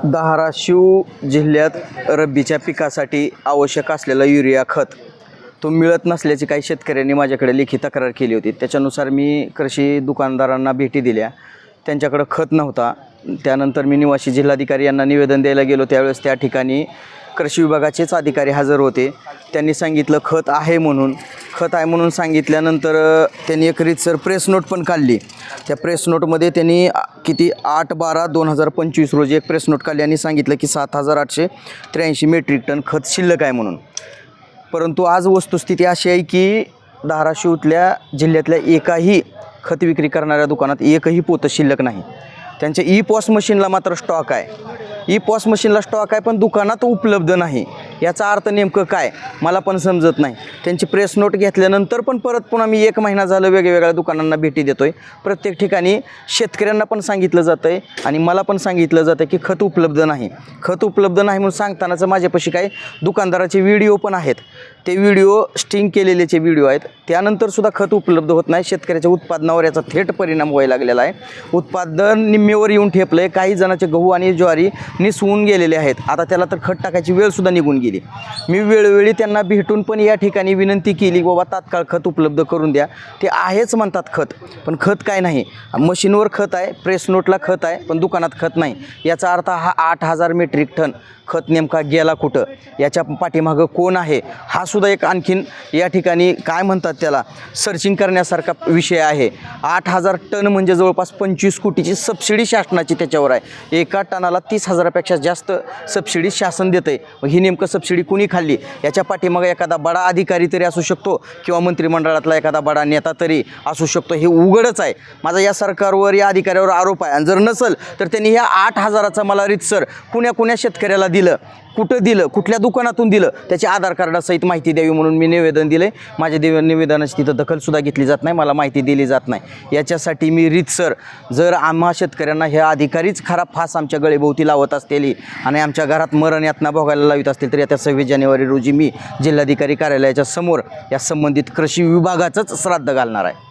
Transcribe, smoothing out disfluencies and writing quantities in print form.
धाराशिव जिल्ह्यात रब्बीच्या पिकासाठी आवश्यक असलेला युरिया खत तो मिळत नसल्याची काही शेतकऱ्यांनी माझ्याकडे लेखी तक्रार केली होती। त्याच्यानुसार मी कृषी दुकानदारांना भेटी दिल्या, त्यांच्याकडे खत नव्हता। त्यानंतर मी निवासी जिल्हाधिकारी यांना निवेदन द्यायला गेलो, त्यावेळेस त्या ठिकाणी कृषी विभागाचेच अधिकारी हजर होते। त्यांनी सांगितलं खत आहे म्हणून। खत आहे म्हणून सांगितल्यानंतर त्यांनी एक रीतसर प्रेस नोट पण काढली। त्या प्रेस नोटमध्ये त्यांनी 8/12/2025 रोजी एक प्रेस नोट काढली आणि सांगितलं की 7883 मेट्रिक टन खत शिल्लक आहे म्हणून। परंतु आज वस्तुस्थिती अशी आहे की धाराशिवतल्या जिल्ह्यातल्या एकाही खत विक्री करणाऱ्या दुकानात एकही पोतं शिल्लक नाही। त्यांच्या ई-पॉस मशीनला मात्र स्टॉक आहे, ई-पॉस मशीनला स्टॉक आहे, पण दुकानात उपलब्ध नाही। याचा अर्थ नेमकं काय मला पण समजत नाही। त्यांची प्रेस नोट घेतल्यानंतर पण परत पुन्हा मी 1 महिना झालं वेगवेगळ्या दुकानांना भेटी देतोय। प्रत्येक ठिकाणी शेतकऱ्यांना पण सांगितलं जातं आहे आणि मला पण सांगितलं जातं की खत उपलब्ध नाही। खत उपलब्ध नाही म्हणून सांगतानाच माझ्यापाशी काही दुकानदाराचे व्हिडिओ पण आहेत, ते व्हिडिओ स्टिंग केलेलेचे व्हिडिओ आहेत। त्यानंतरसुद्धा खत उपलब्ध होत नाही। शेतकऱ्याच्या उत्पादनावर याचा थेट परिणाम व्हायला लागलेला आहे। उत्पादन निम्मेवर येऊन ठेपलं आहे। काही जणांचे गहू आणि ज्वारी निसवून गेलेले आहेत। आता त्याला तर खत टाकायची वेळसुद्धा निघून गेली। मी वेळोवेळी त्यांना भेटून पण या ठिकाणी विनंती केली, बाबा तात्काळ खत उपलब्ध करून द्या। ते आहेच म्हणतात खत, पण खत काय नाही। मशीनवर खत आहे, प्रेस नोटला खत आहे, पण दुकानात खत नाही। याचा अर्थ हा 8000 मेट्रिक टन खत नेमका गेला कुठं, याच्या पाठीमागं कोण आहे, हा सुद्धा एक आणखीन या ठिकाणी काय म्हणतात त्याला सर्चिंग करण्यासारखा विषय आहे। 8000 टन म्हणजे जवळपास 25 कोटीची सबसिडी शासनाची त्याच्यावर आहे। एका टनाला 30,000पेक्षा जास्त सबसिडी शासन देतं आहे। ही नेमकं सबसिडी कुणी खाल्ली, याच्या पाठीमागं एखादा बडा अधिकारी तरी असू शकतो किंवा मंत्रिमंडळातला एखादा बडा नेता तरी असू शकतो। हे उघडच आहे। माझा या सरकारवर, या अधिकाऱ्यावर आरोप आहे। आणि जर नसेल तर त्यांनी ह्या 8000चा मला रीतसर कुण्या शेतकऱ्याला दिलं, कुठं दिलं, कुठल्या दुकानातून दिलं, त्याची आधार कार्डासहित माहिती द्यावी म्हणून मी निवेदन दिले। माझ्या निवेदनाची तिथं दखलसुद्धा घेतली जात नाही, मला माहिती दिली जात नाही। याच्यासाठी मी रीतसर जर आम्हा शेतकऱ्यांना हे अधिकारीच खरा फास आमच्या गळेभोवती लावत असतील आणि आमच्या घरात मरण यातना भोगायला लावित असतील तर येत्या 26 जानेवारी रोजी मी जिल्हाधिकारी कार्यालयाच्या समोर या संबंधित कृषी विभागाचंच श्राद्ध घालणार आहे।